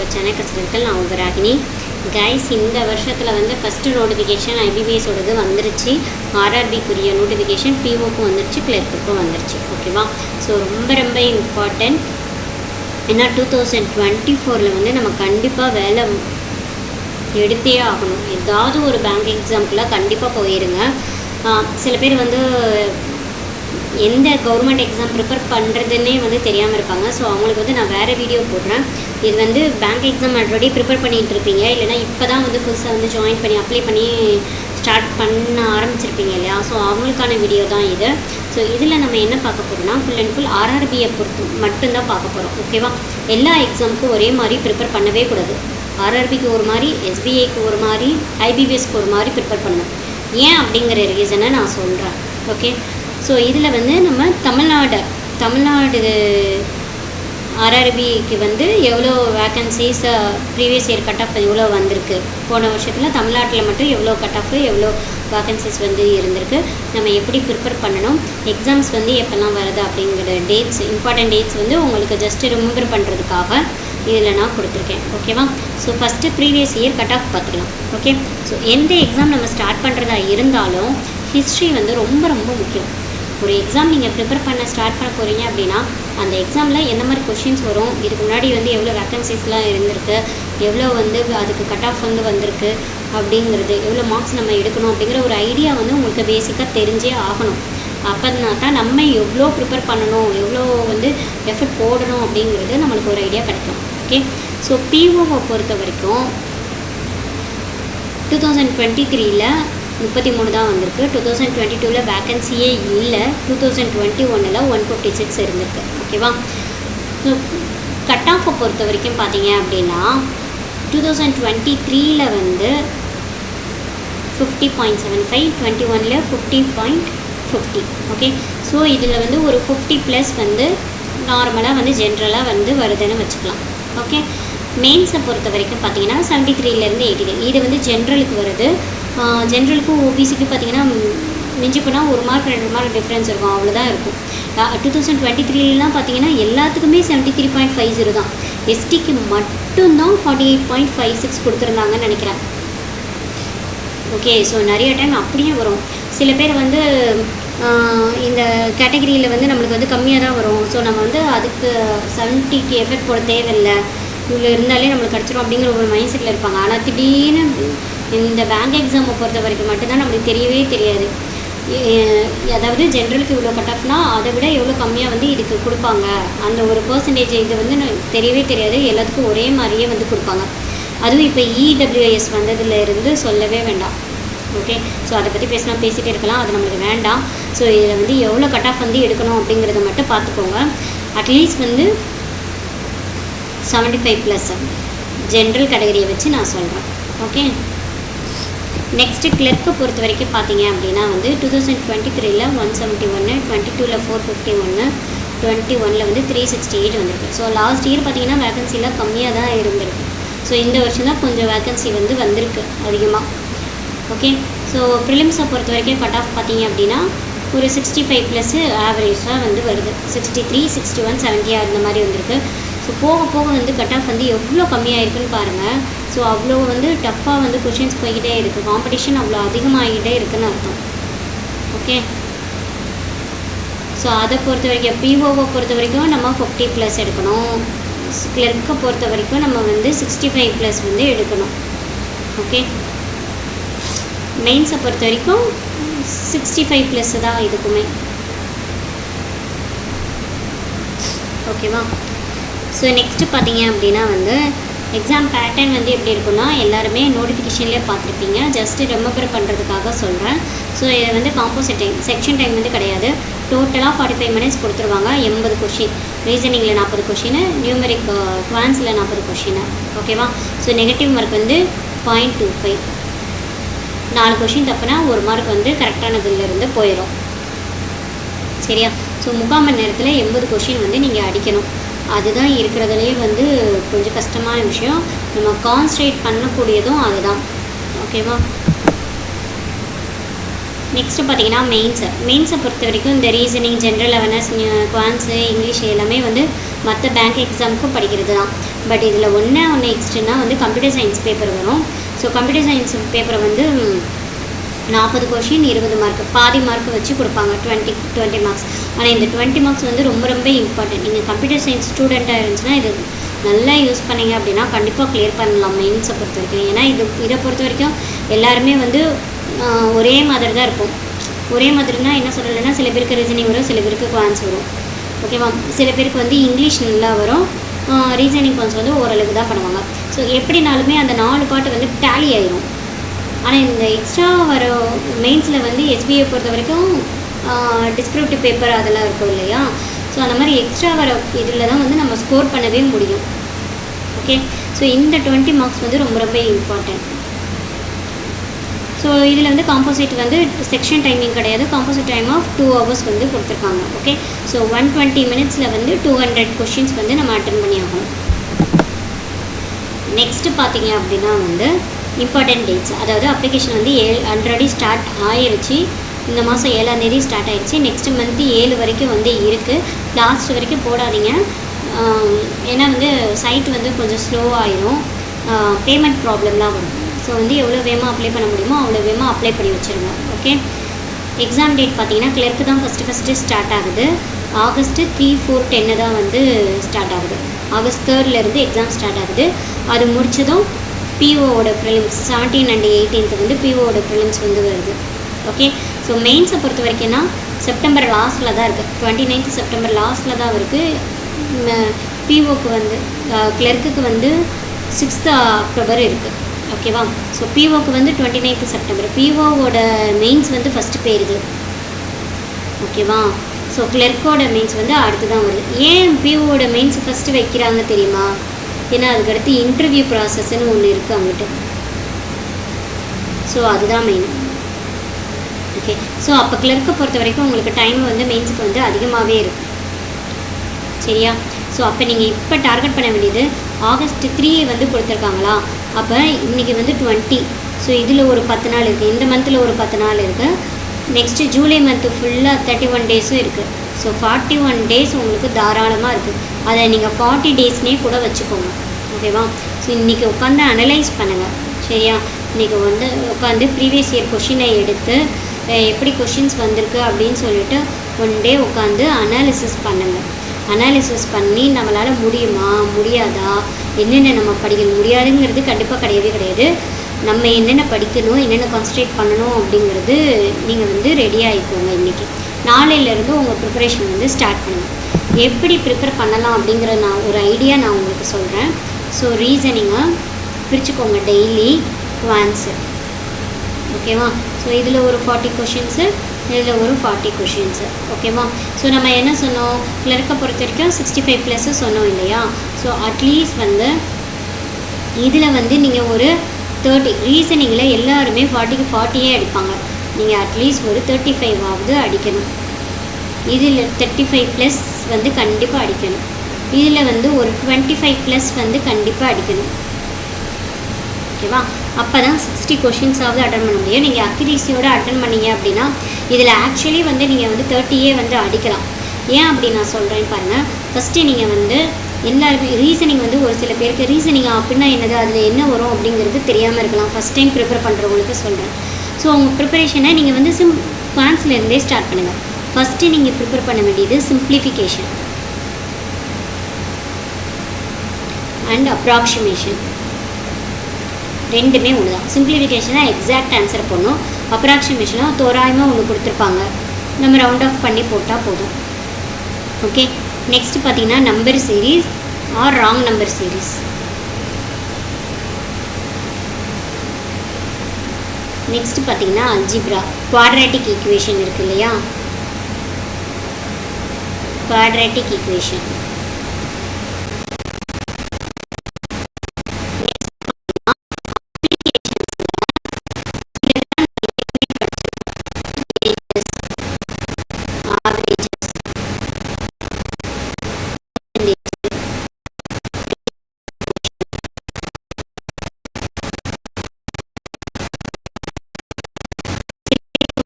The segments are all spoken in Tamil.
Our channel கசிடர்கள். நான் உங்கள் ராகினி. கைஸ், இந்த வருஷத்தில் வந்து ஃபஸ்ட்டு நோட்டிஃபிகேஷன் ஐபிபிஎஸோடது வந்துருச்சு. ஆர்ஆர்பிக்குரிய நோட்டிஃபிகேஷன் பிஓக்கும் வந்துருச்சு, கிளர்க்குக்கும் வந்துருச்சு. ஓகேவா? ஸோ ரொம்ப ரொம்ப இம்பார்ட்டன்ட். ஏன்னா 2024 வந்து நம்ம கண்டிப்பாக வேலை எடுத்தே ஆகணும். ஏதாவது ஒரு பேங்க் எக்ஸாம்க்குலாம் கண்டிப்பாக போயிருங்க. சில பேர் வந்து எந்த கவர்மெண்ட் எக்ஸாம் ப்ரிப்பேர் பண்ணுறதுன்னே வந்து தெரியாமல் இருப்பாங்க. ஸோ அவங்களுக்கு வந்து நான் வேறு வீடியோ போடுறேன். இது வந்து பேங்க் எக்ஸாம் ஆல்ரெடி ப்ரிப்பேர் பண்ணிகிட்டு இருப்பீங்க, இல்லைனா இப்போ தான் வந்து புதுசாக வந்து ஜாயின் பண்ணி அப்ளை பண்ணி ஸ்டார்ட் பண்ண ஆரம்பிச்சிருப்பீங்க இல்லையா? ஸோ அவங்களுக்கான வீடியோ தான் இது. ஸோ இதில் நம்ம என்ன பார்க்க போகிறோம்னா, ஃபுல் அண்ட் ஃபுல் ஆர்ஆர்பியை பொறுத்து மட்டும்தான் பார்க்க போகிறோம். ஓகேவா? எல்லா எக்ஸாமுக்கும் ஒரே மாதிரி ப்ரிப்பேர் பண்ணவே கூடாது. ஆர்ஆர்பிக்கு ஒரு மாதிரி, எஸ்பிஐக்கு ஒரு மாதிரி, ஐபிபிஎஸ்க்கு ஒரு மாதிரி ப்ரிப்பேர் பண்ணணும். ஏன் அப்படிங்கிற ரீசனை நான் சொல்கிறேன். ஓகே? ஸோ இதில் வந்து நம்ம தமிழ்நாடு ஆர்ஆர்பிக்கு வந்து எவ்வளோ vacancies previous year cut off எவ்வளோ வந்திருக்கு, போன வருஷத்தில் தமிழ்நாட்டில் மட்டும் எவ்வளோ கட் ஆஃப் எவ்வளோ வேக்கன்சிஸ் வந்து இருந்திருக்கு, நம்ம எப்படி ப்ரிப்பேர் பண்ணணும், எக்ஸாம்ஸ் வந்து எப்போல்லாம் வருது அப்படிங்கிற டேட்ஸ், இம்பார்ட்டன்ட் டேட்ஸ் வந்து உங்களுக்கு ஜஸ்ட்டு ரிமெம்பர் பண்ணுறதுக்காக இதில் நான் கொடுத்துருக்கேன். ஓகேவா? So first previous year cut off பார்த்துக்கலாம். ஓகே? ஸோ எந்த எக்ஸாம் நம்ம ஸ்டார்ட் பண்ணுறதா இருந்தாலும் ஹிஸ்ட்ரி வந்து ரொம்ப ரொம்ப முக்கியம். ஒரு எக்ஸாம் நீங்கள் ப்ரிப்பேர் பண்ண ஸ்டார்ட் பண்ண போகிறீங்க அப்படின்னா அந்த எக்ஸாமில் எந்த மாதிரி கொஷின்ஸ் வரும், இதுக்கு முன்னாடி வந்து எவ்வளோ வேக்கன்சிஸ்லாம் இருந்திருக்கு, எவ்வளோ வந்து அதுக்கு கட் ஆஃப் வந்து வந்திருக்கு அப்படிங்கிறது, எவ்வளோ மார்க்ஸ் நம்ம எடுக்கணும் அப்படிங்கிற ஒரு ஐடியா வந்து உங்களுக்கு பேசிக்காக தெரிஞ்சே ஆகணும். அப்போனா தான் நம்ம எவ்வளோ ப்ரிப்பேர் பண்ணணும், எவ்வளோ வந்து எஃபர்ட் போடணும் அப்படிங்கிறது நம்மளுக்கு ஒரு ஐடியா கிடைக்கும். ஓகே? ஸோ பிஓவை பொறுத்த வரைக்கும் 2023 33 தான் வந்திருக்கு. 2022 வேக்கன்சியே இல்லை. 2021 156 இருந்திருக்கு. ஓகேவா? ஸோ கட் ஆஃபை பொறுத்த வரைக்கும் பார்த்தீங்க அப்படின்னா 2023 வந்து 50.75, 21 50.50. ஓகே? ஸோ இதில் வந்து ஒரு 50+ வந்து நார்மலாக வந்து ஜென்ரலாக வந்து வருதுன்னு வச்சுக்கலாம். ஓகே? மெயின்ஸை பொறுத்த வரைக்கும் பார்த்தீங்கன்னா 73 80. இது வந்து ஜென்ரலுக்கு வருது. ஜென்ரலுக்கும் ஓபிசிக்கு பார்த்தீங்கன்னா மிஞ்சி போனால் 1 மார்க் 2 மார்க் டிஃப்ரென்ஸ் இருக்கும், அவ்வளோதான் இருக்கும். 2023 பார்த்தீங்கன்னா எல்லாத்துக்குமே 73.50 தான். எஸ்டிக்கு மட்டும்தான் 48.56 கொடுத்துருந்தாங்கன்னு நினைக்கிறேன். ஓகே? ஸோ நிறைய டைம் அப்படியே வரும். சில பேர் வந்து இந்த கேட்டகரியில் வந்து நம்மளுக்கு வந்து கம்மியாக தான் வரும். ஸோ நம்ம வந்து அதுக்கு 70க்கு எஃபெக்ட் போட தேவையில்லை, இவ்வளோ இருந்தாலே நம்மளுக்கு கிடச்சிரும் அப்படிங்கிற ஒரு மைண்ட் செட்டில் இருப்பாங்க. ஆனால் திடீர்னு இந்த பேங்க் எக்ஸாமை பொறுத்த வரைக்கும் மட்டும்தான் நம்மளுக்கு தெரியவே தெரியாது. அதாவது ஜென்ரலுக்கு இவ்வளோ கட் ஆஃப்னா அதை விட எவ்வளோ கம்மியாக வந்து இதுக்கு கொடுப்பாங்க, அந்த ஒரு பர்சன்டேஜ் இது வந்து தெரியவே தெரியாது. எல்லாத்துக்கும் ஒரே மாதிரியே வந்து கொடுப்பாங்க. அதுவும் இப்போ இடபிள்யூஎஸ் வந்ததுலேருந்து சொல்லவே வேண்டாம். ஓகே? ஸோ அதை பற்றி பேசிகிட்டே இருக்கலாம், அது நம்மளுக்கு வேண்டாம். ஸோ இதில் வந்து எவ்வளோ கட் ஆஃப் வந்து எடுக்கணும் அப்படிங்கிறத மட்டும் பார்த்துக்கோங்க. அட்லீஸ்ட் வந்து 75+ ஜென்ரல் கேட்டகரியை வச்சு நான் சொல்கிறேன். ஓகே? நெக்ஸ்ட்டு கிளர்க்கை பொறுத்த வரைக்கும் பார்த்தீங்க அப்படின்னா வந்து 2023 171, 22 451, 21 வந்து 368 வந்திருக்கு. ஸோ லாஸ்ட் இயர் பார்த்தீங்கன்னா வேக்கன்சிலாம் கம்மியாக தான் இருந்திருக்கு. ஸோ இந்த வருஷம் தான் கொஞ்சம் வேக்கன்சி வந்து வந்திருக்கு அதிகமாக. ஓகே? ஸோ ப்ரிலிம்ஸை பொறுத்த வரைக்கும் கட் ஆஃப் பார்த்தீங்க அப்படின்னா ஒரு 65+ ஆவரேஜாக வந்து வருது. 63, 61, 70 அந்த மாதிரி வந்திருக்கு. ஸோ போக போக வந்து கட் ஆஃப் வந்து எவ்வளோ கம்மியாக இருக்குதுன்னு பாருங்கள். ஸோ அவ்வளோ வந்து டஃப்பாக வந்து கொஷின்ஸ் போய்கிட்டே இருக்குது, காம்படிஷன் அவ்வளோ அதிகமாகிட்டே இருக்குதுன்னு அர்த்தம். ஓகே? ஸோ அதை பொறுத்த வரைக்கும் பிஓவை பொறுத்த வரைக்கும் நம்ம 50+ எடுக்கணும். கிளர்க்கை பொறுத்த வரைக்கும் நம்ம வந்து 65+ வந்து எடுக்கணும். ஓகே? மெயின்ஸை பொறுத்த வரைக்கும் 65+ தான் இதுக்குமே. ஓகேவா? ஸோ நெக்ஸ்ட்டு பார்த்தீங்க அப்படின்னா வந்து எக்ஸாம் பேட்டர்ன் வந்து எப்படி இருக்குன்னா எல்லாருமே நோட்டிஃபிகேஷன்லேயே பார்த்துருப்பீங்க. ஜஸ்ட்டு ரிமெம்பர் பண்ணுறதுக்காக சொல்கிறேன். ஸோ இதை வந்து காம்போசிட் டைம், செக்ஷன் டைம் வந்து கிடையாது. டோட்டலாக 45 minutes கொடுத்துருவாங்க. 80 கொஷின், ரீசனிங்கில் 40 கொஷின், நியூமெரிக் குவான்ஸில் 40 கொஷின். ஓகேவா? ஸோ நெகட்டிவ் மார்க் வந்து 0.25. 4 கொஷின் தப்புனா 1 மார்க் வந்து கரெக்டானதுலேருந்து போயிடும். சரியா? ஸோ 3/4 மணி நேரத்தில் 80 கொஷின் வந்து நீங்கள் அடிக்கணும். அதுதான் இருக்கிறதுலே வந்து கொஞ்சம் கஷ்டமான விஷயம். நம்ம கான்சன்ட்ரேட் பண்ணக்கூடியதும் அதுதான். ஓகேவா? நெக்ஸ்ட்டு பார்த்தீங்கன்னா மெயின்ஸை பொறுத்த வரைக்கும் இந்த reasoning, general awareness, quants, English எல்லாமே வந்து மற்ற பேங்க் எக்ஸாமுக்கும் படிக்கிறது தான். பட் இதில் ஒன்று எக்ஸ்ட்ரா வந்து கம்ப்யூட்டர் சயின்ஸ் பேப்பர் வரும். ஸோ கம்ப்யூட்டர் சயின்ஸ் பேப்பரை வந்து 40 கொஷின் 20 மார்க், பாதி மார்க் வச்சு கொடுப்பாங்க, 20 மார்க்ஸ். ஆனால் இந்த 20 மார்க்ஸ் வந்து ரொம்ப ரொம்ப இம்பார்ட்டன்ட். நீங்கள் கம்ப்யூட்டர் சயின்ஸ் ஸ்டூடெண்ட்டாக இருந்துச்சுன்னா இது நல்லா யூஸ் பண்ணிங்க அப்படின்னா கண்டிப்பாக கிளியர் பண்ணலாம் மெயின்ஸை பொறுத்த வரைக்கும். ஏன்னா இதை பொறுத்த வரைக்கும் எல்லாருமே வந்து ஒரே மாதிரி தான் இருக்கும். ஒரே மாதிரினா என்ன சொல்கிறதுனா, சில பேருக்கு ரீசனிங் வரும், சில பேருக்கு குவான்ஸ் வரும். ஓகேவா? சில பேருக்கு வந்து இங்கிலீஷ் நல்லா வரும், ரீசனிங் கொஞ்சம் வந்து ஓரளவுக்கு தான் பண்ணுவாங்க. ஸோ எப்படினாலுமே அந்த 4 பாட்டு வந்து டேலி ஆயிரும். ஆனால் இந்த எக்ஸ்ட்ரா வர மெயின்ஸில் வந்து எஸ்பிஐ பொறுத்த வரைக்கும் டிஸ்கிரிப்டிவ் பேப்பர் அதெல்லாம் இருக்கும் இல்லையா? ஸோ அந்த மாதிரி எக்ஸ்ட்ரா வர இதில் தான் வந்து நம்ம ஸ்கோர் பண்ணவே முடியும். ஓகே, ஸோ இந்த 20 மார்க்ஸ் வந்து ரொம்ப ரொம்ப இம்பார்ட்டன்ட். ஸோ இதில் வந்து காம்போசிட் வந்து செக்ஷன் டைமிங் கிடையாது, காம்போசிட் டைம் ஆஃப் 2 hours வந்து கொடுத்துருக்காங்க. ஓகே, ஸோ 120 minutesல வந்து 200 கொஷின்ஸ் வந்து நம்ம அட்டன் பண்ணி ஆகணும். நெக்ஸ்ட்டு பார்த்தீங்க அப்படின்னா வந்து இம்பார்ட்டன்ட் டேட்ஸ், அதாவது அப்ளிகேஷன் வந்து ஆல்ரெடி ஸ்டார்ட் ஆயிடுச்சு. இந்த மாதம் 7ஆம் தேதி ஸ்டார்ட் ஆகிடுச்சு. நெக்ஸ்ட் மந்த்து 7 வரைக்கும் வந்து இருக்குது. லாஸ்ட் வரைக்கும் போடாதீங்க, ஏன்னா வந்து சைட் வந்து கொஞ்சம் ஸ்லோ ஆயிரும், பேமெண்ட் ப்ராப்ளம்லாம் வரும். ஸோ வந்து எவ்வளோ வேகமாக அப்ளை பண்ண முடியுமோ அவ்வளோ வேகமாக அப்ளை பண்ணி வச்சுருங்க. ஓகே, எக்ஸாம் டேட் பார்த்தீங்கன்னா கிளர்க்கு தான் ஃபஸ்ட்டு ஸ்டார்ட் ஆகுது. August 3, 4, 10 தான் வந்து ஸ்டார்ட் ஆகுது. August 3 எக்ஸாம் ஸ்டார்ட் ஆகுது. அது முடிச்சதும் பிஓவோட ப்ரிலிம்ஸ் 17 and 18 வந்து பிஓவோட ப்ரிலிம்ஸ் வந்து வருது. ஓகே, ஸோ மெயின்ஸை பொறுத்த வரைக்கும்னா செப்டம்பர் லாஸ்ட்டில் தான் இருக்குது, 29 செப்டம்பர் லாஸ்ட்டில் தான் இருக்குது. பிஓக்கு வந்து கிளர்க்குக்கு வந்து 6 அக்டோபர் இருக்குது. ஓகேவா? ஸோ பிஓக்கு வந்து 29 செப்டம்பர். பிஓவோட மெயின்ஸ் வந்து ஃபஸ்ட்டு போயிடுது. ஓகேவா? ஸோ கிளர்க்கோட மெயின்ஸ் வந்து அடுத்து தான் வருது. ஏன் பிஓவோட மெயின்ஸ் ஃபஸ்ட்டு வைக்கிறாங்க தெரியுமா? ஏன்னா அதுக்கடுத்து இன்டர்வியூ ப்ராசஸ்ன்னு ஒன்று இருக்குது அங்கிட்டு. ஸோ அதுதான் மெயின். ஓகே, ஸோ அப்போ கிளர்க்கை பொறுத்த வரைக்கும் உங்களுக்கு டைம் வந்து மெயின்ஸுக்கு வந்து அதிகமாகவே இருக்குது. சரியா? ஸோ அப்போ நீங்கள் இப்போ டார்கெட் பண்ண வேண்டியது August 3 வந்து கொடுத்துருக்காங்களா, அப்போ இன்றைக்கி வந்து 20. ஸோ இதில் ஒரு 10 நாள் இருக்குது, இந்த மந்தில் ஒரு 10 நாள் இருக்குது, நெக்ஸ்ட்டு ஜூலை மந்த்து ஃபுல்லாக 31 டேஸும் இருக்குது. ஸோ 41 டேஸ் உங்களுக்கு தாராளமாக இருக்குது. அதை நீங்கள் 40 டேஸ்னே கூட வச்சுக்கோங்க. ஓகேவா? ஸோ இன்றைக்கி உட்காந்து அனலைஸ் பண்ணுங்கள். சரியா? இன்றைக்கி வந்து உட்காந்து ப்ரீவியஸ் இயர் கொஷினை எடுத்து எப்படி கொஷின்ஸ் வந்திருக்கு அப்படின்னு சொல்லிட்டு 1 டே உட்காந்து அனாலிசிஸ் பண்ணுங்கள். அனாலிசிஸ் பண்ணி நம்மளால் முடியுமா முடியாதா, என்னென்ன நம்ம படிக்க முடியாதுங்கிறது கண்டிப்பாக கிடையாது. நம்ம என்னென்ன படிக்கணும், என்னென்ன கான்சன்ட்ரேட் பண்ணணும் அப்படிங்கிறது நீங்கள் வந்து ரெடி ஆகிக்கோங்க. இன்றைக்கி நாளையிலேருந்து உங்கள் ப்ரிப்பரேஷன் வந்து ஸ்டார்ட் பண்ணுங்கள். எப்படி ப்ரிப்பேர் பண்ணலாம் அப்படிங்கிற ஒரு ஐடியா நான் உங்களுக்கு சொல்கிறேன். ஸோ ரீசனிங்கை பிரிச்சுக்கோங்க, டெய்லி குவான்ஸு. ஓகேவா? ஸோ இதில் ஒரு 40 கொஷின்ஸு, இதில் ஒரு 40 கொஷின்ஸு. ஓகேவா? ஸோ நம்ம என்ன சொன்னோம், கிளர்க்கை பொறுத்த வரைக்கும் 65+ சொன்னோம் இல்லையா? ஸோ அட்லீஸ்ட் வந்து இதில் வந்து நீங்கள் ஒரு 30, ரீசனிங்கில் எல்லாருமே 40க்கு 40 அடிப்பாங்க. நீங்கள் அட்லீஸ்ட் ஒரு 35 அடிக்கணும். இதில் 35+ வந்து கண்டிப்பாக அடிக்கணும். இதில் வந்து ஒரு 25+ வந்து கண்டிப்பாக அடிக்கணும். ஓகேவா? அப்போ தான் 60 கொஷின்ஸாவது அட்டன் பண்ண முடியும். நீங்கள் அக்யூரேசியோடு அட்டன் பண்ணீங்க அப்படின்னா இதில் ஆக்சுவலி வந்து நீங்கள் வந்து 30 வந்து அடிக்கலாம். ஏன் அப்படி நான் சொல்கிறேன்னு பாருங்கள். ஃபஸ்ட்டு நீங்கள் வந்து எல்லாருமே ரீசனிங் வந்து ஒரு சில பேருக்கு ரீசனிங் அப்படின்னா என்னது, அதில் என்ன வரும் அப்படிங்கிறது தெரியாமல் இருக்கலாம். ஃபஸ்ட் டைம் ப்ரிப்பேர் பண்ணுறவங்களுக்கு சொல்கிறேன். ஸோ உங்கள் ப்ரிப்பரேஷனை நீங்கள் வந்து குவான்ஸ்லேருந்தே ஸ்டார்ட் பண்ணுங்கள். ஃபஸ்ட்டு நீங்கள் ப்ரிப்பேர் பண்ண வேண்டியது சிம்பிளிஃபிகேஷன் அண்ட் அப்ராக்சிமேஷன். ரெண்டுமே ஒன்று தான். சிம்பிளிஃபிகேஷனாக எக்ஸாக்ட் ஆன்சர் பண்ணணும், அப்ராக்சிமேஷனாக தோராயமாக ஒன்று கொடுத்துருப்பாங்க, நம்ம ரவுண்ட் ஆஃப் பண்ணி போட்டால் போதும். ஓகே, நெக்ஸ்ட் பார்த்தீங்கன்னா number series or wrong number series. Next பார்த்தீங்கன்னா அல்ஜிப்ரா, குவாட்ராட்டிக் ஈக்குவேஷன் இருக்குது இல்லையா? Quadratic equation.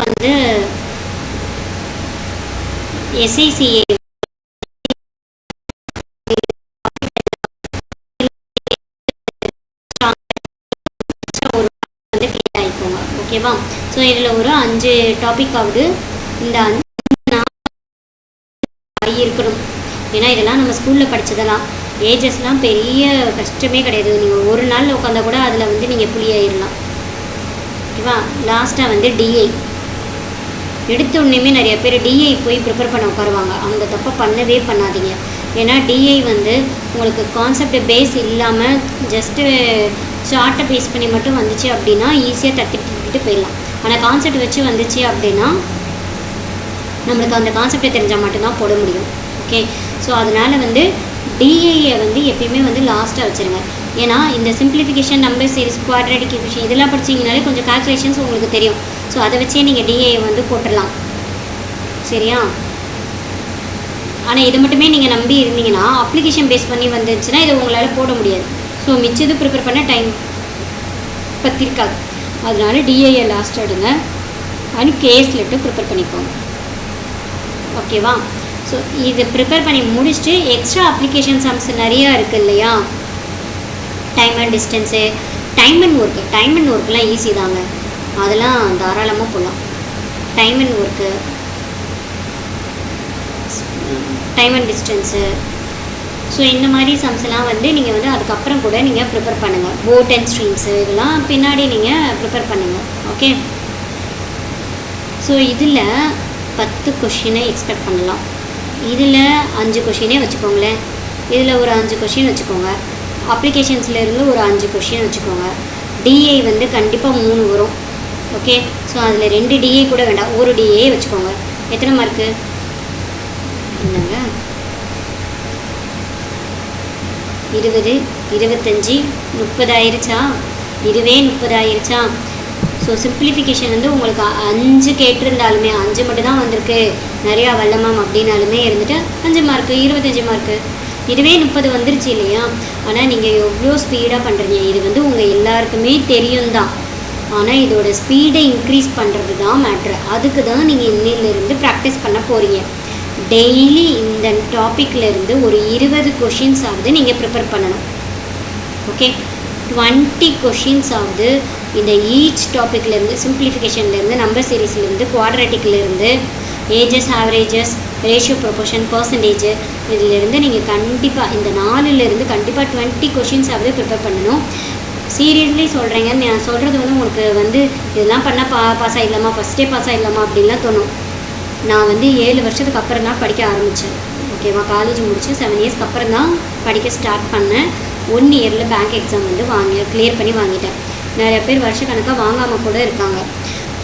வந்து SICA ஓகேவா? ஸோ இதில் ஒரு 5 டாபிக் ஆகுது. இந்த 5 இருக்கணும். ஏன்னா இதெல்லாம் நம்ம ஸ்கூலில் படித்ததெல்லாம் ஏஜஸ்லாம் பெரிய கஷ்டமே கிடையாது. நீங்கள் ஒரு நாள் உட்காந்தா கூட அதில் வந்து நீங்கள் புளியாயிடலாம். ஓகேவா? லாஸ்ட்டாக வந்து டிஐ எடுத்த உடனேயுமே நிறைய பேர் டிஐ போய் ப்ரிப்பேர் பண்ண உட்காருவாங்க. அந்த தப்பை பண்ணவே பண்ணாதீங்க. ஏன்னா டிஐ வந்து உங்களுக்கு கான்செப்ட் பேஸ் இல்லாமல் ஜஸ்ட்டு ஷார்ட்டை பேஸ் பண்ணி மட்டும் வந்துச்சு அப்படின்னா ஈஸியாக தட்டிட்டு போயிடலாம். ஆனால் கான்செப்ட் வச்சு வந்துச்சு அப்படின்னா நம்மளுக்கு அந்த கான்செப்டை தெரிஞ்சால் மட்டும்தான் போட முடியும். ஓகே, ஸோ அதனால் வந்து டிஐயை வந்து எப்பயுமே வந்து லாஸ்ட்டாக வச்சுருங்க. ஏன்னா இந்த simplification, number series, quadratic equation இதெல்லாம் படிச்சிங்கனாலே கொஞ்சம் கால்குலேஷன்ஸ் உங்களுக்கு தெரியும். ஸோ அதை வச்சே நீங்கள் டிஐயை வந்து போட்டுடலாம். சரியா? ஆனால் இதை மட்டுமே நீங்கள் நம்பி இருந்தீங்கன்னா அப்ளிகேஷன் பேஸ் பண்ணி வந்துச்சுன்னா இதை உங்களால் போட முடியாது. ஸோ மிச்சது ப்ரிப்பேர் பண்ண டைம் பற்றிருக்காது. அதனால டிஐயை லாஸ்ட் எடுங்க. அண்ட் கேஸ் லெட்டர் ப்ரிப்பேர் பண்ணிக்கோங்க. ஓகேவா? ஸோ இதை ப்ரிப்பேர் பண்ணி முடிச்சுட்டு எக்ஸ்ட்ரா அப்ளிகேஷன் சம்ஸ் நிறையா இருக்குது இல்லையா? Time and distance, time and ஒர்க்லாம் ஈஸி தாங்க. அதெல்லாம் தாராளமாக போடலாம். Time and work, time and distance, so இந்த மாதிரி சம்ஸ்லாம் வந்து நீங்கள் வந்து அதுக்கப்புறம் கூட நீங்கள் ப்ரிப்பேர் பண்ணுங்கள். போட் அண்ட் ஸ்ட்ரீம்ஸு இதெல்லாம் பின்னாடி நீங்கள் ப்ரிப்பேர் பண்ணுங்கள். ஓகே, ஸோ இதில் 10 கொஷினை எக்ஸ்பெக்ட் பண்ணலாம். இதில் 5 கொஷினே வச்சுக்கோங்களேன். இதில் ஒரு 5 கொஷின் வச்சுக்கோங்க. அப்ளிகேஷன்ஸ்லேருந்து ஒரு 5 கொஷின் வச்சுக்கோங்க. டிஏ வந்து கண்டிப்பாக 3 வரும். ஓகே, ஸோ அதில் 2 டிஏ கூட வேண்டாம், ஒரு டிஏ வச்சுக்கோங்க. எத்தனை மார்க்கு? என்னங்க 20, 25, 30 ஆயிடுச்சா? இதுவே 30 ஆயிடுச்சா? ஸோ சிம்பிளிஃபிகேஷன் வந்து உங்களுக்கு 5 கேட்டிருந்தாலுமே 5 மட்டும் தான் வந்திருக்கு, நிறையா வல்லமாம் அப்படின்னாலுமே இருந்துட்டு 5 மார்க்கு, 25 மார்க்கு. இதுவே 30 வந்துருச்சு இல்லையா? ஆனால் நீங்கள் எவ்வளோ ஸ்பீடாக பண்ணுறீங்க இது வந்து உங்கள் எல்லாருக்குமே தெரியும் தான். ஆனால் இதோட ஸ்பீடை இன்க்ரீஸ் பண்ணுறது தான் மேட்ரு. அதுக்கு தான் நீங்கள் இன்னிலிருந்து ப்ராக்டிஸ் பண்ண போகிறீங்க. டெய்லி இந்த டாப்பிக்லேருந்து ஒரு 20 கொஷின்ஸ் ஆகுது நீங்கள் ப்ரிப்பேர் பண்ணணும். ஓகே, 20 கொஷின்ஸ் ஆகுது இந்த ஈச் டாப்பிக்லேருந்து, சிம்பிளிஃபிகேஷன்லேருந்து, நம்பர் சீரீஸ்லேருந்து, குவாட்ரேட்டிக்லேருந்து, ages, averages, ratio, proportion, percentage இதிலேருந்து நீங்கள் கண்டிப்பாக இந்த 4லேருந்து கண்டிப்பாக 20 கொஷின்ஸ் ஆகுது ப்ரிப்பேர் பண்ணணும். சீரியஸ்லி சொல்கிறேங்க. நான் சொல்கிறது வந்து உங்களுக்கு வந்து இதெல்லாம் பண்ணால் பாஸ் ஆகிடலாமா, ஃபஸ்ட்டே பாஸ் ஆகிடலாமா அப்படின்லாம் தோணும். நான் வந்து 7 வருஷத்துக்கு அப்புறம் தான் படிக்க ஆரம்பித்தேன். ஓகேவா? காலேஜ் முடிச்சு 7 இயர்ஸ்க்கு அப்புறம் தான் படிக்க ஸ்டார்ட் பண்ணேன். 1 இயரில் பேங்க் எக்ஸாம் வந்து கிளியர் பண்ணி வாங்கிட்டேன். நிறைய பேர் வருஷக்கணக்காக வாங்காமல் கூட இருக்காங்க.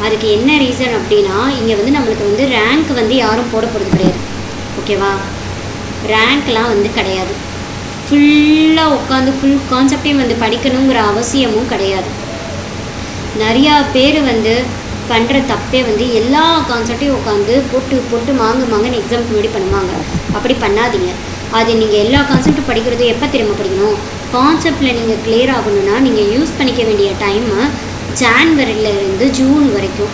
அதுக்கு என்ன ரீசன் அப்படின்னா, இங்கே வந்து நம்மளுக்கு வந்து ரேங்க் வந்து யாரும் போட போகிறது கிடையாது. ஓகேவா? ரேங்க்லாம் வந்து கிடையாது. ஃபுல்லாக உட்காந்து ஃபுல் கான்செப்டையும் வந்து படிக்கணுங்கிற அவசியமும் கிடையாது. நிறையா பேர் வந்து பண்ணுற தப்பே வந்து எல்லா கான்செப்டையும் உட்காந்து போட்டு மாங்கன்னு எக்ஸாமுக்கு முன்னாடி பண்ணுவாங்க. அப்படி பண்ணாதீங்க. அது நீங்கள் எல்லா கான்செப்டும் படிக்கிறது எப்போ திரும்ப படிக்கணும்? கான்செப்டில் நீங்கள் கிளியர் ஆகணும்னா நீங்கள் யூஸ் பண்ணிக்க வேண்டிய டைமு ஜான்வரியிலேருந்து ஜூன் வரைக்கும்.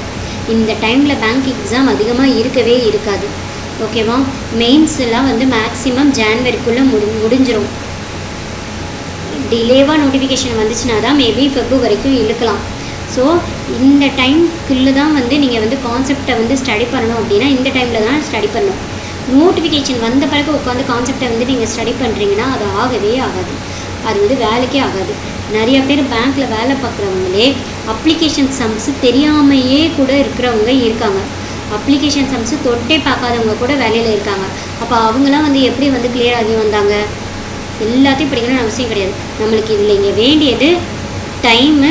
இந்த டைமில் பேங்க் எக்ஸாம் அதிகமாக இருக்கவே இருக்காது. ஓகேவா? மெயின்ஸ் எல்லாம் வந்து மேக்ஸிமம் ஜான்வரிக்குள்ளே முடிஞ்சிடும். டிலேவாக நோட்டிஃபிகேஷன் வந்துச்சுன்னா தான் மேபி ஃபெப்ரவரி வரைக்கும் இழுக்கலாம். ஸோ இந்த டைம்குள்ளே தான் வந்து நீங்கள் வந்து கான்செப்டை வந்து ஸ்டடி பண்ணணும் அப்படின்னா இந்த டைமில் தான் ஸ்டடி பண்ணணும். நோட்டிஃபிகேஷன் வந்த பிறகு உட்காந்து கான்செப்டை வந்து நீங்கள் ஸ்டடி பண்ணுறீங்கன்னா அது ஆகவே ஆகாது. அது வந்து வேலைக்கே ஆகாது. நிறைய பேர் பேங்க்கில் வேலை பார்க்குறவங்களே அப்ளிகேஷன் சம்ஸு தெரியாமையே கூட இருக்கிறவங்க இருக்காங்க. அப்ளிகேஷன் சம்ஸு தொட்டே பார்க்காதவங்க கூட வேலையில் இருக்காங்க. அப்போ அவங்களாம் வந்து எப்படி வந்து கிளியர் ஆகி வந்தாங்க? எல்லாத்தையும் படிக்கணும்னு அவசியம் கிடையாது. நம்மளுக்கு இதில் இங்கே வேண்டியது டைமு,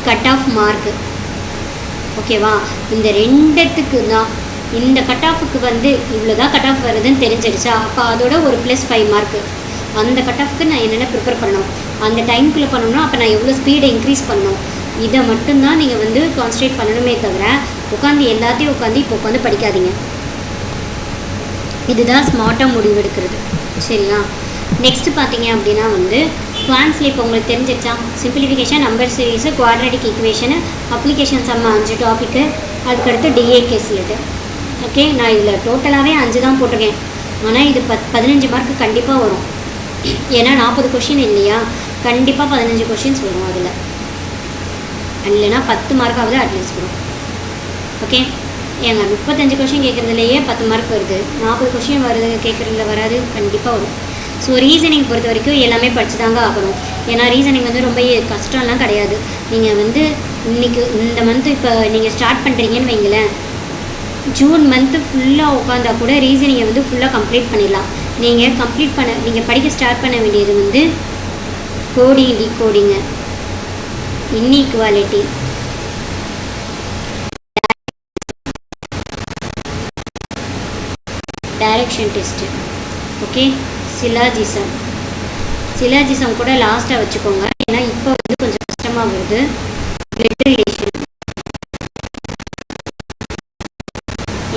கட் ஆஃப் மார்க்கு. ஓகேவா? இந்த 2த்துக்கு தான். இந்த கட் ஆஃபுக்கு வந்து இவ்வளோ தான் கட் ஆஃப் வருதுன்னு தெரிஞ்சிருச்சா, அப்போ அதோட ஒரு +5 மார்க்கு. அந்த கட் ஆஃப்க்கு நான் என்னென்ன ப்ரிப்பேர் பண்ணணும், அந்த டைமுக்குள்ளே பண்ணணும்னா அப்போ நான் எவ்வளோ ஸ்பீடை இன்க்ரீஸ் பண்ணணும், இதை மட்டும்தான் நீங்கள் வந்து கான்சன்ட்ரேட் பண்ணணுமே தவிர உட்காந்து எல்லாத்தையும் இப்போ உட்காந்து படிக்காதீங்க. இதுதான் ஸ்மார்ட்டாக முடிவெடுக்கிறது. சரியா? நெக்ஸ்ட்டு பார்த்தீங்க அப்படின்னா வந்து குவான்ஸில் இப்போ உங்களுக்கு தெரிஞ்சிருச்சா? Simplification, number series, quadratic equation, application சம்ம 5 டாப்பிக்கு, அதுக்கடுத்து டிஏ கேஸ் லெட்டர். ஓகே, நான் இதில் டோட்டலாகவே 5 தான் போட்டிருக்கேன். ஆனால் இது 15 மார்க்கு கண்டிப்பாக வரும். ஏன்னா 40 கொஷின் இல்லையா? கண்டிப்பாக 15 கொஷின்ஸ் வரும் அதில். இல்லைனா 10 மார்க்காவது அட்லீஸ்ட் வரும். ஓகே, ஏங்க 35 கொஷின் கேட்குறதுலையே 10 மார்க் வருது, 40 கொஷின் வருது கேட்குறதுல வராது? கண்டிப்பாக வரும். ஸோ ரீசனிங் பொறுத்த வரைக்கும் எல்லாமே படித்து தாங்க ஆகணும். ஏன்னா ரீசனிங் வந்து ரொம்ப கஷ்டம்லாம் கிடையாது. நீங்கள் வந்து இன்றைக்கி இந்த மந்த்து இப்போ நீங்கள் ஸ்டார்ட் பண்ணுறீங்கன்னு வைங்களேன், ஜூன் மந்த்து ஃபுல்லாக உட்காந்தா கூட ரீசனிங்கை வந்து ஃபுல்லாக கம்ப்ளீட் பண்ணிடலாம். நீங்கள் படிக்க ஸ்டார்ட் பண்ண வேண்டியது வந்து coding, decoding, inequality, direction test, okay, syllogism கூட லாஸ்ட்டாக வச்சுக்கோங்க. ஏன்னா இப்போ வந்து கொஞ்சம் கஷ்டமாக வருது. பிளட் ரிலேஷன்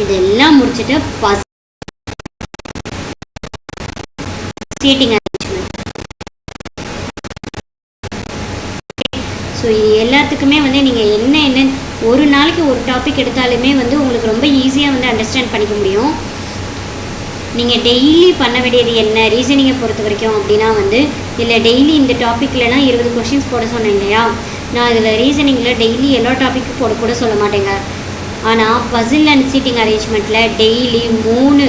இதெல்லாம் முடிச்சுட்டு சீட்டிங் அரேஞ்ச்மெண்ட். ஸோ இது எல்லாத்துக்குமே வந்து நீங்கள் என்ன ஒரு நாளைக்கு ஒரு டாபிக் எடுத்தாலுமே வந்து உங்களுக்கு ரொம்ப ஈஸியாக வந்து அண்டர்ஸ்டாண்ட் பண்ணிக்க முடியும். நீங்கள் டெய்லி பண்ண வேண்டியது என்ன ரீசனிங்கை பொறுத்த வரைக்கும் அப்படின்னா வந்து, இல்லை டெய்லி இந்த டாப்பிக்லனா 20 கொஷின்ஸ் போட சொன்னேன் இல்லையா, நான் இதில் ரீசனிங்கில் டெய்லி எல்லா டாப்பிக்கும் போட சொல்ல மாட்டேங்க. ஆனால் பசில் அண்ட் சீட்டிங் அரேஞ்ச்மெண்ட்டில் டெய்லி 3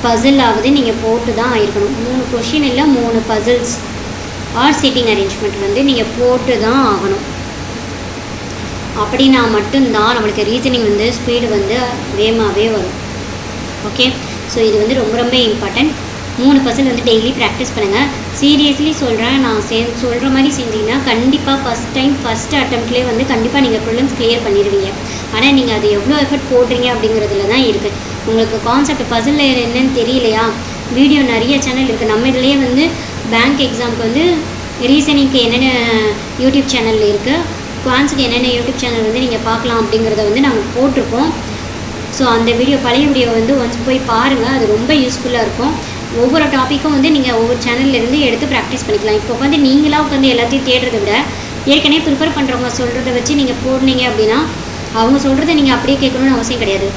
பசிலாவது நீங்கள் போட்டு தான் ஆயிருக்கணும். 3 கொஷின் இல்லை 3 பசில்ஸ் ஆர் சீட்டிங் அரேஞ்ச்மெண்ட் வந்து நீங்கள் போட்டு தான் ஆகணும். அப்படின்னா மட்டும்தான் நம்மளுக்கு ரீசனிங் வந்து ஸ்பீடு வந்து வேகமாகவே வரும். ஓகே, ஸோ இது வந்து ரொம்ப ரொம்ப இம்பார்ட்டன்ட். 3 பர்சன்ட் வந்து டெய்லி ப்ராக்டிஸ் பண்ணுங்கள். சீரியஸ்லி சொல்கிறேன், நான் சொல்கிற மாதிரி செஞ்சிங்கன்னா கண்டிப்பாக ஃபஸ்ட் அட்டம்ப்ட்லேயே வந்து கண்டிப்பாக நீங்கள் ப்ரிலிம்ஸ் கிளியர் பண்ணிடுவீங்க. ஆனால் நீங்கள் அது எவ்வளோ எஃபர்ட் போடுறீங்க அப்படிங்கிறதுல தான் இருக்குது. உங்களுக்கு கான்செப்ட் பசில் என்னன்னு தெரியலையா, வீடியோ நிறைய சேனல் இருக்குது. நம்ம இதுலேயே வந்து பேங்க் எக்ஸாமுக்கு வந்து ரீசனிங்க்கு என்னென்ன யூடியூப் சேனல் இருக்குது, குவான்ஸுக்கு என்னென்ன யூடியூப் சேனல் வந்து நீங்கள் பார்க்கலாம் அப்படிங்கிறத வந்து நாங்கள் போட்டிருக்கோம். ஸோ அந்த பழைய வீடியோ வந்து ஒன்ஸ் போய் பாருங்கள், அது ரொம்ப யூஸ்ஃபுல்லாக இருக்கும். ஒவ்வொரு டாப்பிக்கும் வந்து நீங்கள் ஒவ்வொரு சேனல்லேருந்து எடுத்து ப்ராக்டிஸ் பண்ணிக்கலாம். இப்போ உட்காந்து நீங்களாக உட்காந்து எல்லாத்தையும் தேடுறதை விட ஏற்கனவே ப்ரிப்பேர் பண்ணுறவங்க சொல்கிறத வச்சு நீங்கள் போடுனீங்க அப்படின்னா அவங்க சொல்கிறத நீங்கள் அப்படியே கேட்கணும்னு அவசியம் கிடையாது.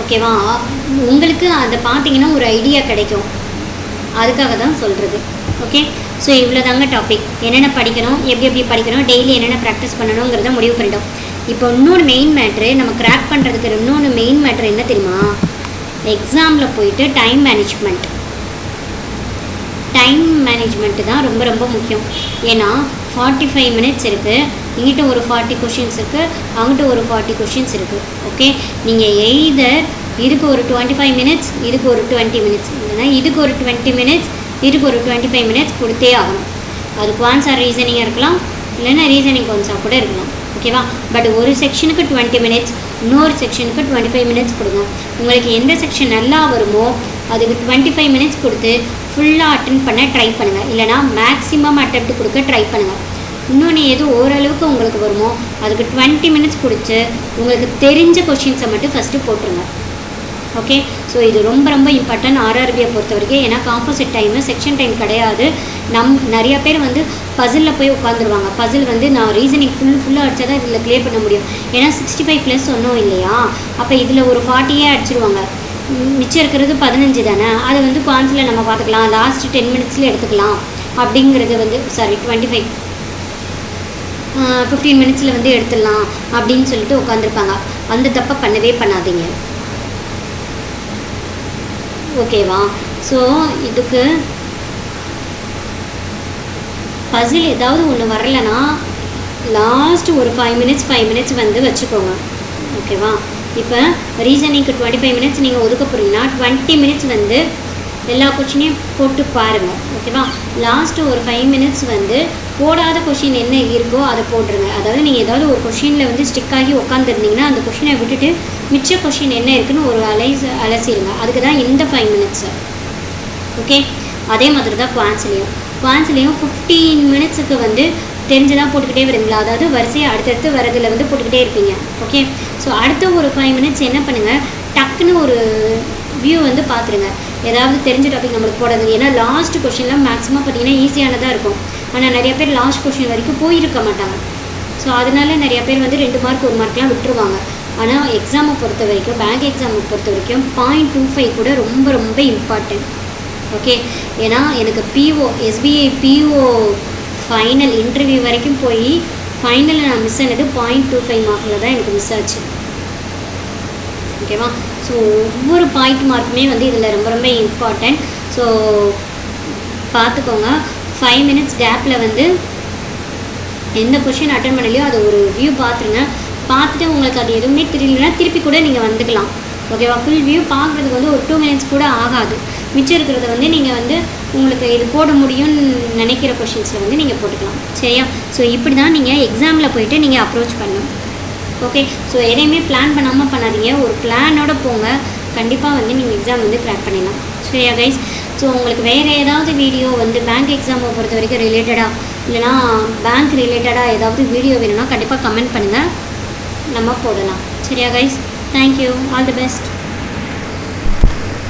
ஓகேவா, உங்களுக்கு அதை பார்த்தீங்கன்னா ஒரு ஐடியா கிடைக்கும். அதுக்காக தான் சொல்கிறது. ஓகே, ஸோ இவ்வளோ தாங்க டாபிக். என்னென்ன படிக்கணும், எப்படி படிக்கணும், டெய்லி என்னென்ன ப்ராக்டிஸ் பண்ணணுங்கிறத முடிவு பண்ணிட்டோம். இப்போ இன்னொன்று மெயின் மேட்ரு, நம்ம கிராக் பண்ணுறதுக்கு இன்னொன்று மெயின் மேட்ரு என்ன தெரியுமா, எக்ஸாமில் போயிட்டு டைம் மேனேஜ்மெண்ட்டு தான் ரொம்ப ரொம்ப முக்கியம். ஏன்னா 45 மினிட்ஸ் இருக்குது, இங்கிட்ட ஒரு 40 கொஷின்ஸ் இருக்குது, அங்கிட்ட ஒரு 40 கொஷின்ஸ் இருக்குது. ஓகே, நீங்கள் எய்தர் இதுக்கு ஒரு 25 மினிட்ஸ், இதுக்கு ஒரு 20 மினிட்ஸ், இல்லைன்னா இதுக்கு ஒரு 20 மினிட்ஸ், இதுக்கு ஒரு 25 மினிட்ஸ் கொடுத்தே ஆகணும். அது குவான்ஸா ரீசனிங்காக இருக்கலாம், இல்லைன்னா ரீசனிங் குவான்ஸாக கூட இருக்கலாம். ஓகேவா, பட் ஒரு செக்ஷனுக்கு 20 மினிட்ஸ், இன்னொரு செக்ஷனுக்கு 25 மினிட்ஸ் கொடுங்க. உங்களுக்கு எந்த செக்ஷன் நல்லா வருமோ அதுக்கு 25 மினிட்ஸ் கொடுத்து ஃபுல்லாக அட்டென்ட் பண்ண ட்ரை பண்ணுங்கள். இல்லைனா மேக்ஸிமம் அட்டெம்ப்ட் கொடுக்க ட்ரை பண்ணுங்கள். இன்னொன்று எது ஓரளவுக்கு உங்களுக்கு வருமோ அதுக்கு 20 மினிட்ஸ் கொடுத்து உங்களுக்கு தெரிஞ்ச கொஷின்ஸை மட்டும் ஃபஸ்ட்டு போட்டுருங்க. ஓகே, ஸோ இது ரொம்ப ரொம்ப இம்பார்ட்டன்ட் ஆர்ஆர்பியை பொறுத்த வரைக்கும். ஏன்னா காம்போசிட் டைமு செக்ஷன் டைம் கிடையாது. நிறையா பேர் வந்து பசிலில் போய் உட்காந்துருவாங்க. பசில் வந்து நான் ரீசனிங் ஃபுல்லாக அடித்தா தான் இதில் க்ளியர் பண்ண முடியும். ஏன்னா 65+ சொன்னோம் இல்லையா, அப்போ இதில் ஒரு 40 அடிச்சிடுவாங்க. மிச்சம் இருக்கிறது 15 தானே, அது வந்து குவான்ஸில் நம்ம பார்த்துக்கலாம், லாஸ்ட் 10 மினிட்ஸில் எடுத்துக்கலாம் அப்படிங்கிறது வந்து 15 மினிட்ஸில் வந்து எடுத்துடலாம் அப்படின்னு சொல்லிட்டு உட்காந்துருப்பாங்க. அந்த தப்பை பண்ணவே பண்ணாதீங்க. ஓகேவா, ஸோ இதுக்கு பசில் ஏதாவது ஒன்று வரலைன்னா லாஸ்ட்டு ஒரு 5 மினிட்ஸ் வந்து வச்சுக்கோங்க. ஓகேவா, இப்போ ரீசனிங்க்கு 25 மினிட்ஸ் நீங்கள் ஒதுக்க போகிறீங்கன்னா 20 மினிட்ஸ் வந்து எல்லா கொஷினையும் போட்டு பாருங்கள். ஓகேவா, லாஸ்ட்டு ஒரு 5 மினிட்ஸ் வந்து போடாத கொஷின் என்ன இருக்கோ அதை போட்டுருங்க. அதாவது நீங்கள் ஏதாவது ஒரு கொஷினில் வந்து ஸ்டிக் ஆகி உட்காந்துருந்தீங்கன்னா அந்த கொஷினை விட்டுட்டு மிச்ச கொஷின் என்ன இருக்குன்னு ஒரு அலசிடுங்க. அதுக்கு தான் இந்த 5 மினிட்ஸு. ஓகே, அதே மாதிரி தான் குவான்ஸ்லேயும் 15 மினிட்ஸுக்கு வந்து தெரிஞ்சுதான் போட்டுக்கிட்டே வருங்களா, அதாவது வரிசையாக அடுத்தடுத்து வரதில் வந்து போட்டுக்கிட்டே இருப்பீங்க. ஓகே, ஸோ அடுத்த ஒரு 5 மினிட்ஸ் என்ன பண்ணுங்கள், டக்குன்னு ஒரு வியூ வந்து பார்த்துருங்க. ஏதாவது தெரிஞ்ச டாபிக் நம்மளுக்கு போடாது. ஏன்னா லாஸ்ட் கொஷின்லாம் மேக்ஸிமம் பார்த்தீங்கன்னா ஈஸியானதாக இருக்கும். ஆனால் நிறைய பேர் லாஸ்ட் கொஷின் வரைக்கும் போயிருக்க மாட்டாங்க. ஸோ அதனால நிறைய பேர் வந்து 2 மார்க் 1 மார்க்லாம் விட்டுருவாங்க. ஆனால் எக்ஸாமை பொறுத்த வரைக்கும், பேங்க் எக்ஸாமை பொறுத்த வரைக்கும் 0.25 கூட ரொம்ப ரொம்ப இம்பார்ட்டன்ட். ஓகே, ஏன்னா எனக்கு PO SBI PO final interview வரைக்கும் போய் ஃபைனலில் நான் மிஸ் ஆனது 0.25 மார்க்கில் தான் எனக்கு மிஸ் ஆச்சு. ஓகேவா? ஸோ ஒவ்வொரு பாயிண்ட் மார்க்குமே வந்து இதில் ரொம்ப ரொம்ப இம்பார்ட்டண்ட். ஸோ பார்த்துக்கோங்க. 5 minutes கேப்பில் வந்து எந்த கொஷின் அட்டன் பண்ணலையோ அதை ஒரு வியூ பார்த்துருங்க. பார்த்துட்டு உங்களுக்கு அது எதுவுமே தெரியலனா திருப்பி கூட நீங்கள் வந்துக்கலாம். ஓகேவா? ஃபுல் வியூ பார்க்குறதுக்கு வந்து ஒரு 2 minutes கூட ஆகாது. மிச்சம் இருக்கிறத வந்து நீங்கள் வந்து உங்களுக்கு இது போட முடியும்னு நினைக்கிற கொஷின்ஸில் வந்து நீங்கள் போட்டுக்கலாம். சரியா? ஸோ இப்படி தான் நீங்கள் எக்ஸாமில் போயிட்டு நீங்கள் அப்ரோச் பண்ணணும். ஓகே? ஸோ எதையுமே பிளான் பண்ணாமல் பண்ணாதீங்க. ஒரு பிளானோட போங்க. கண்டிப்பாக வந்து நீங்கள் எக்ஸாம் வந்து க்ராக் பண்ணிடலாம். சரியா கைஸ்? ஸோ உங்களுக்கு வேறு ஏதாவது வீடியோ வந்து பேங்க் எக்ஸாமை பொறுத்த வரைக்கும் ரிலேட்டடாக இல்லைனா பேங்க் ரிலேட்டடாக ஏதாவது வீடியோ வேணும்னா கண்டிப்பாக கமெண்ட் பண்ணுங்கள், நம்ம போடலாம். சரியா guys? Thank you. All the best.